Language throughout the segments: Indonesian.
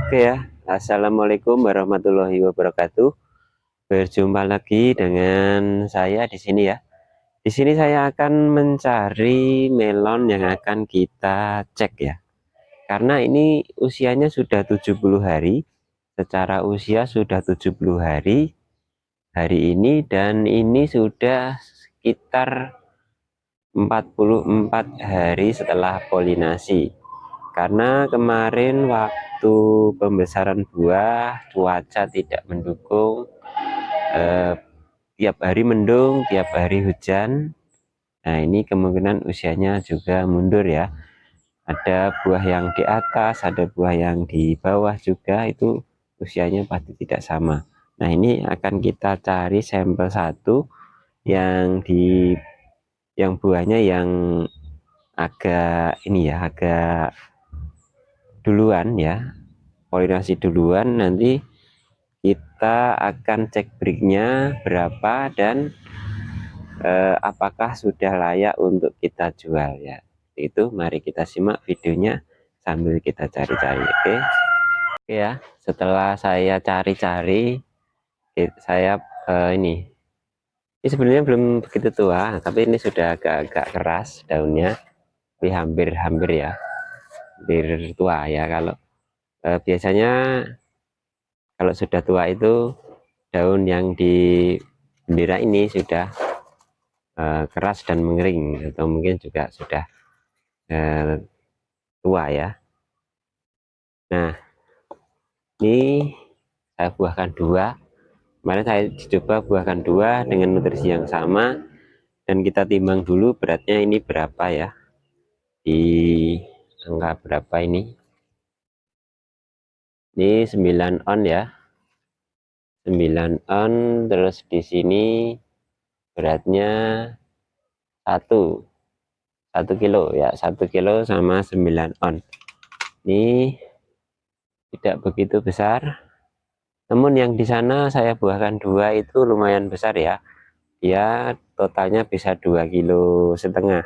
Oke ya, assalamualaikum warahmatullahi wabarakatuh. Berjumpa lagi dengan saya di sini ya. Di sini saya akan mencari melon yang akan kita cek ya. Karena ini usianya sudah 70 hari. Secara usia sudah 70 hari ini, dan ini sudah sekitar 44 hari setelah polinasi. Karena kemarin waktu pembesaran buah cuaca tidak mendukung, tiap hari mendung, tiap hari hujan. Nah, ini kemungkinan usianya juga mundur ya. Ada buah yang di atas, ada buah yang di bawah juga, itu usianya pasti tidak sama. Nah, ini akan kita cari sampel satu yang buahnya yang agak ini ya, agak duluan ya, polinasi duluan. Nanti kita akan cek breaknya berapa dan apakah sudah layak untuk kita jual ya. Itu mari kita simak videonya sambil kita cari-cari. Oke ya, setelah saya cari-cari, saya ini sebenarnya belum begitu tua, tapi ini sudah agak-agak keras daunnya, tapi hampir ya, hampir tua ya. Kalau biasanya kalau sudah tua itu daun yang di bendera ini sudah keras dan mengering, atau mungkin juga sudah tua ya. Nah, ini saya buahkan dua. Kemarin saya coba buahkan dua dengan nutrisi yang sama, dan kita timbang dulu beratnya ini berapa ya, di angka berapa ini 9 on ya, 9 on. Terus di sini beratnya 1 kilo ya, 1 kilo sama 9 on. Ini tidak begitu besar, namun yang di sana saya buahkan dua itu lumayan besar ya. Dia totalnya bisa 2,5 kilo, ada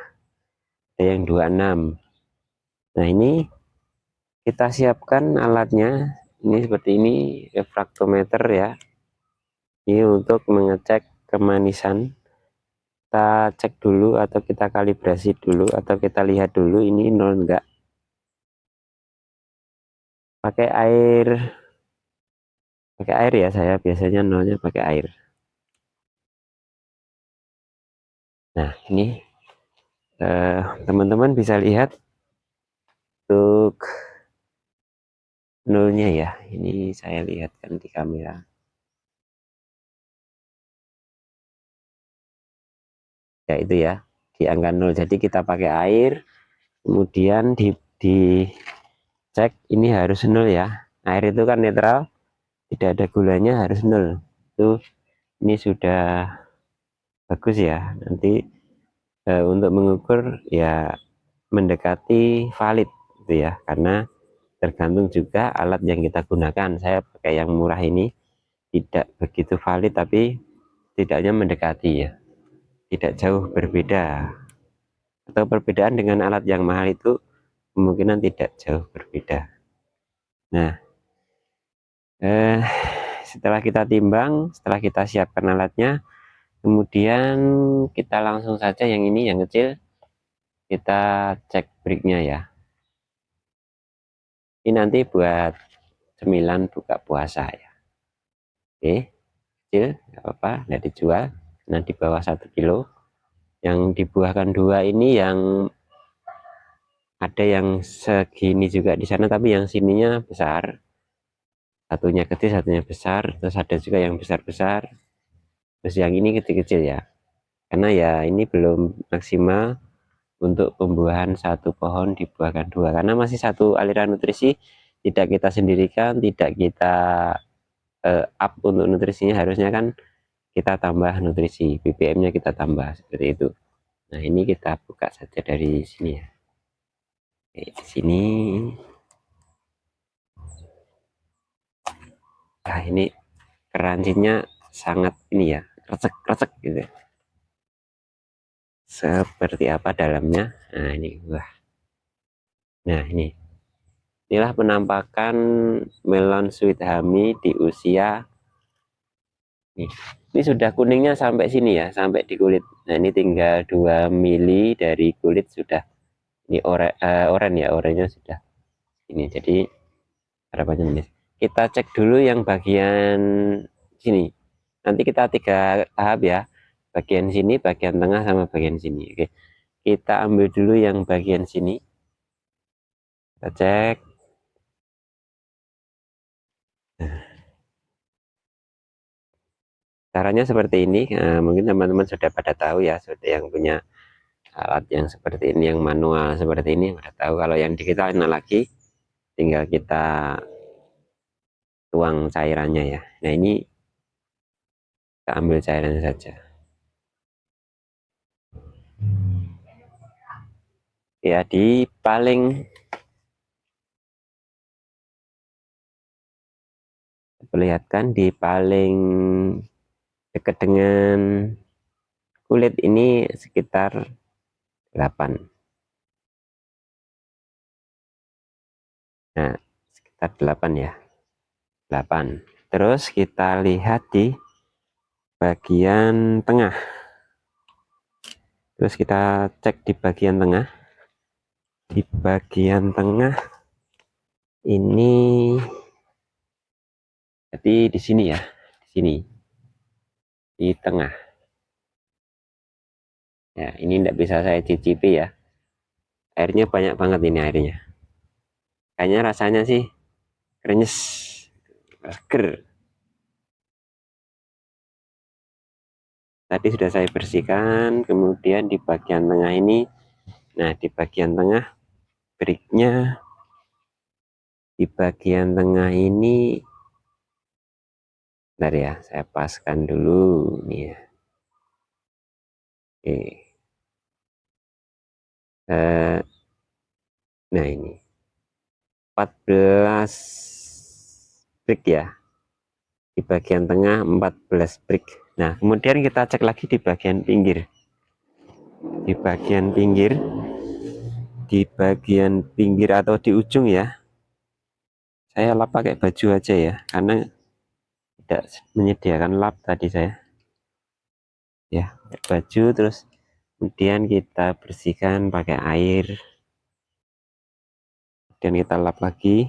yang 26. Nah, ini kita siapkan alatnya, ini seperti ini, refraktometer ya. Ini untuk mengecek kemanisan. Kita cek dulu, atau kita kalibrasi dulu, atau kita lihat dulu ini nol enggak. Pakai air ya, saya biasanya nolnya pakai air. Nah, ini teman-teman bisa lihat untuk nolnya ya. Ini saya lihatkan di kamera. Ya, itu ya, di angka 0. Jadi kita pakai air, kemudian dicek ini harus 0 ya. Air itu kan netral, tidak ada gulanya, harus 0. Itu ini sudah bagus ya. Nanti untuk mengukur ya mendekati valid gitu ya, karena tergantung juga alat yang kita gunakan. Saya pakai yang murah ini, tidak begitu valid, tapi tidaknya mendekati ya, tidak jauh berbeda. Atau perbedaan dengan alat yang mahal itu kemungkinan tidak jauh berbeda. Nah, setelah kita timbang, setelah kita siapkan alatnya, kemudian kita langsung saja yang ini, yang kecil, kita cek breaknya ya. Ini nanti buat cemilan buka puasa ya. Oke, kecil nggak apa-apa, nggak dijual. Nah, di bawah 1 kilo. Yang dibuahkan dua ini, yang ada yang segini juga di sana, tapi yang sininya besar. Satunya kecil, satunya besar. Terus ada juga yang besar-besar. Terus yang ini kecil-kecil ya. Karena ya ini belum maksimal untuk pembuahan satu pohon dibuahkan dua, karena masih satu aliran nutrisi, tidak kita sendirikan, tidak kita up untuk nutrisinya. Harusnya kan kita tambah nutrisi, BBM-nya kita tambah, seperti itu. Nah, ini kita buka saja dari sini ya. Oke, di sini. Nah, ini kerancinya sangat ini ya, krecek-krecek gitu. Seperti apa dalamnya? Nah, ini wah. Nah, ini Inilah penampakan melon sweet honey di usia ini sudah kuningnya sampai sini ya, sampai di kulit. Nah ini tinggal 2 mili dari kulit sudah ini oranye ya, oranye sudah ini. Jadi harapannya ini kita cek dulu yang bagian sini, nanti kita 3 tahap ya, bagian sini, bagian tengah, sama bagian sini. Oke, kita ambil dulu yang bagian sini, kita cek. Caranya seperti ini. Nah, mungkin teman-teman sudah pada tahu ya, sudah yang punya alat yang seperti ini, yang manual seperti ini udah tahu. Kalau yang digital lagi tinggal kita tuang cairannya ya. Nah ini kita ambil cairannya saja ya, di paling perlihatkan di paling dekat dengan kulit ini sekitar 8. Nah sekitar 8 ya, 8. Terus kita lihat di bagian tengah, terus kita cek di bagian tengah. Di bagian tengah ini, jadi di sini ya, di sini di tengah ya. Ini tidak bisa saya cicipi ya, airnya banyak banget ini, airnya kayaknya rasanya sih krenyes, seger. Tadi sudah saya bersihkan. Kemudian di bagian tengah ini, nah di bagian tengah breaknya, di bagian tengah ini, bentar ya, saya paskan dulu nih ya. Oke. Nah ini 14 break ya, di bagian tengah 14 break. Nah kemudian kita cek lagi di bagian pinggir, di bagian pinggir, di bagian pinggir atau di ujung ya. Saya lap pakai baju aja ya, karena tidak menyediakan lap tadi saya ya, pakai baju. Terus kemudian kita bersihkan pakai air, dan kita lap lagi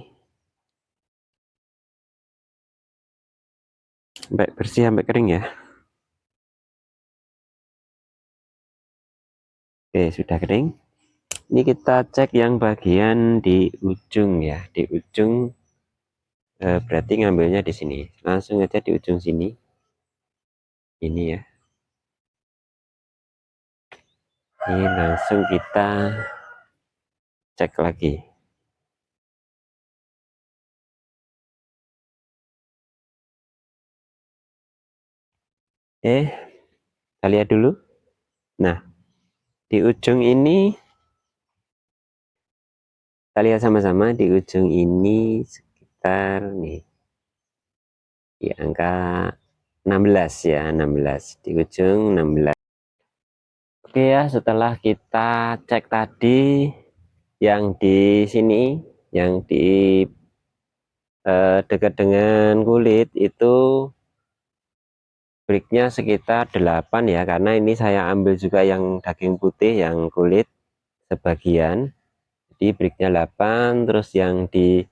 sampai bersih, sampai kering ya. Oke sudah kering. Ini kita cek yang bagian di ujung ya, di ujung. Berarti ngambilnya di sini, langsung aja di ujung sini ini ya. Ini langsung kita cek lagi. Kita lihat dulu. Nah di ujung ini, kita lihat sama-sama, di ujung ini sekitar nih di angka 16 ya, 16 di ujung 16. Oke ya, setelah kita cek tadi yang di sini, yang di dekat dengan kulit itu breaknya sekitar 8 ya, karena ini saya ambil juga yang daging putih, yang kulit sebagian, jadi breaknya 8. Terus yang di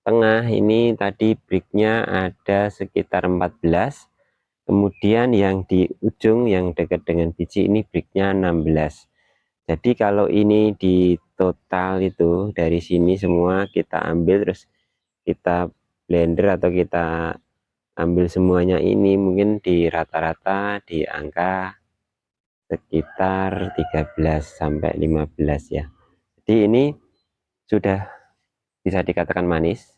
tengah ini tadi breaknya ada sekitar 14. Kemudian yang di ujung yang dekat dengan biji ini breaknya 16. Jadi kalau ini di total itu dari sini semua kita ambil, terus kita blender atau kita ambil semuanya, ini mungkin di rata-rata di angka sekitar 13 sampai 15 ya. Jadi ini sudah bisa dikatakan manis,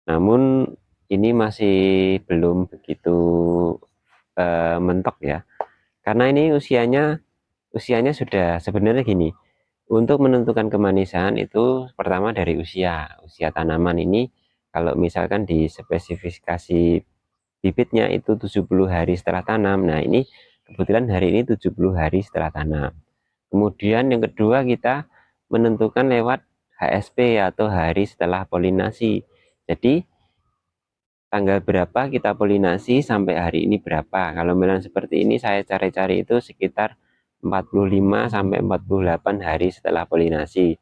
namun ini masih belum begitu mentok ya, karena ini usianya sudah, sebenarnya gini, untuk menentukan kemanisan itu pertama dari usia tanaman ini. Kalau misalkan di spesifikasi bibitnya itu 70 hari setelah tanam, nah ini kebetulan hari ini 70 hari setelah tanam. Kemudian yang kedua kita menentukan lewat HSP atau hari setelah polinasi. Jadi tanggal berapa kita polinasi sampai hari ini berapa. Kalau melon seperti ini saya cari-cari itu sekitar 45 sampai 48 hari setelah polinasi.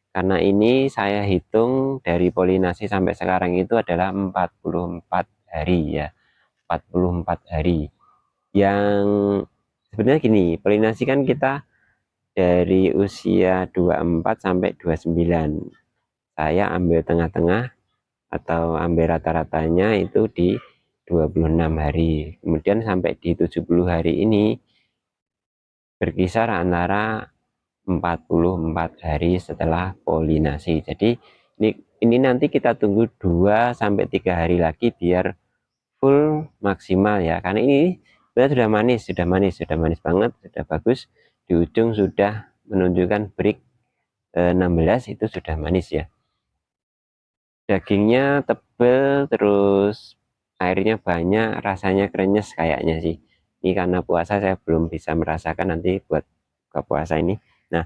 Karena ini saya hitung dari polinasi sampai sekarang itu adalah 44 hari ya. 44 hari. Yang sebenarnya gini, polinasi kan kita dari usia 24 sampai 29. Saya ambil tengah-tengah atau ambil rata-ratanya itu di 26 hari. Kemudian sampai di 70 hari ini berkisar antara 44 hari setelah polinasi. Jadi ini nanti kita tunggu 2 sampai 3 hari lagi biar full maksimal ya. Karena ini sudah manis, sudah manis banget, sudah bagus. Di ujung sudah menunjukkan break 16 itu sudah manis ya. Dagingnya tebal, terus airnya banyak, rasanya krenyes kayaknya sih. Ini karena puasa saya belum bisa merasakan, nanti buat buka puasa ini. Nah,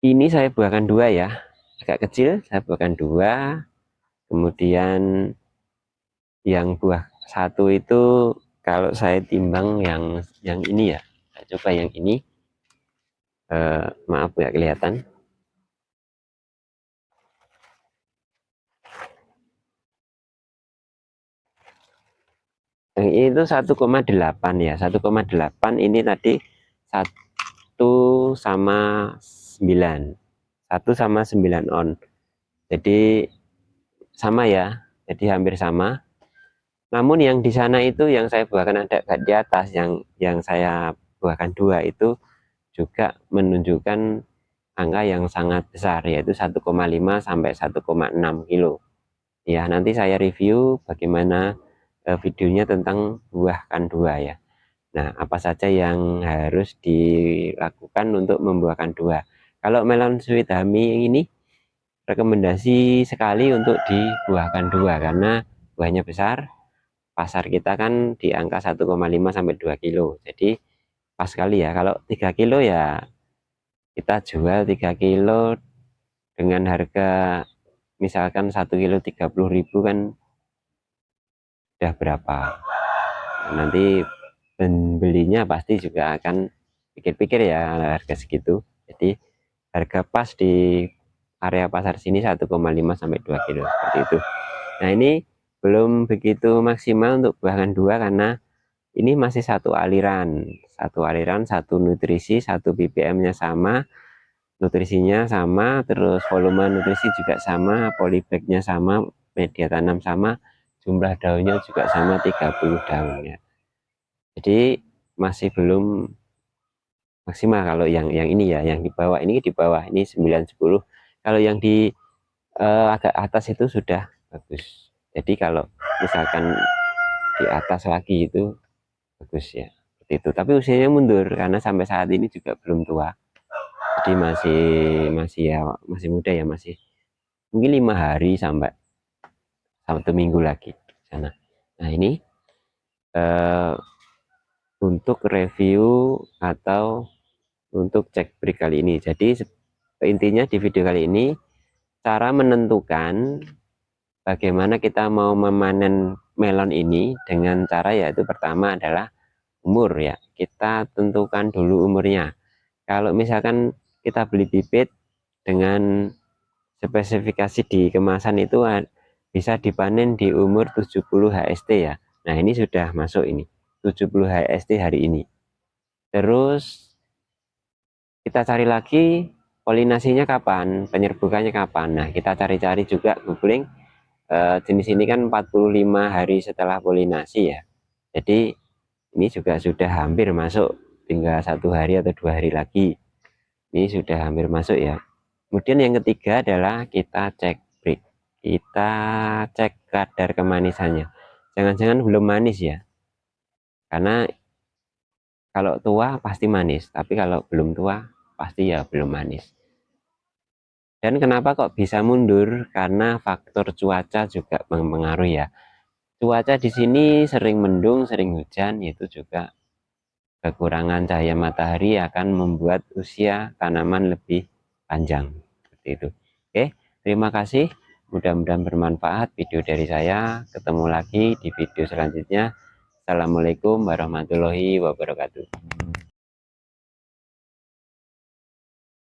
ini saya buahkan 2 ya, agak kecil saya buahkan 2. Kemudian yang buah 1 itu kalau saya timbang yang ini ya, saya coba yang ini. Maaf nggak kelihatan. Yang ini tuh 1,8 ya, 1,8. Ini tadi 1 sama 9, 1 sama 9 on. Jadi sama ya, jadi hampir sama. Namun yang di sana itu yang saya buahkan ada di atas, yang saya buahkan 2 itu juga menunjukkan angka yang sangat besar, yaitu 1,5 sampai 1,6 kilo. Ya, nanti saya review bagaimana videonya tentang buahkan 2 ya. Nah, apa saja yang harus dilakukan untuk membuahkan 2? Kalau melon sweet honey ini rekomendasi sekali untuk dibuahkan 2 karena buahnya besar. Pasar kita kan di angka 1,5 sampai 2 kilo. Jadi pas sekali ya. Kalau 3 kilo ya kita jual 3 kilo dengan harga misalkan 1 kilo 30.000 kan udah berapa. Nanti pembelinya pasti juga akan pikir-pikir ya harga segitu. Jadi harga pas di area pasar sini 1,5 sampai 2 kilo seperti itu. Nah, ini belum begitu maksimal untuk buahkan 2 karena ini masih satu aliran, satu nutrisi, satu ppm-nya sama, nutrisinya sama, terus volume nutrisi juga sama, polybag-nya sama, media tanam sama, jumlah daunnya juga sama 30 daun ya. Jadi masih belum maksimal kalau yang ini ya, yang di bawah ini ini 9 10. Kalau yang di agak atas itu sudah bagus. Jadi kalau misalkan di atas lagi itu bagus ya. Seperti itu. Tapi usianya mundur karena sampai saat ini juga belum tua. Jadi masih muda ya, masih mungkin 5 hari sampai 1 minggu lagi sana. Nah, ini untuk review atau untuk cek break kali ini. Jadi intinya di video kali ini cara menentukan bagaimana kita mau memanen melon ini dengan cara yaitu pertama adalah umur ya. Kita tentukan dulu umurnya. Kalau misalkan kita beli bibit dengan spesifikasi di kemasan itu bisa dipanen di umur 70 HST ya. Nah, ini sudah masuk ini 70 HST hari ini. Terus kita cari lagi polinasinya kapan, penyerbukannya kapan. Nah, kita cari-cari juga googling, jenis ini kan 45 hari setelah polinasi ya. Jadi ini juga sudah hampir masuk, tinggal 1 hari atau 2 hari lagi. Ini sudah hampir masuk ya. Kemudian yang ketiga adalah kita cek break. Kita cek kadar kemanisannya. Jangan-jangan belum manis ya. Karena kalau tua pasti manis, tapi kalau belum tua pasti ya belum manis. Dan kenapa kok bisa mundur? Karena faktor cuaca juga mempengaruhi ya. Cuaca di sini sering mendung, sering hujan, itu juga kekurangan cahaya matahari akan membuat usia tanaman lebih panjang seperti itu. Oke, terima kasih, mudah-mudahan bermanfaat video dari saya. Ketemu lagi di video selanjutnya. Assalamualaikum warahmatullahi wabarakatuh.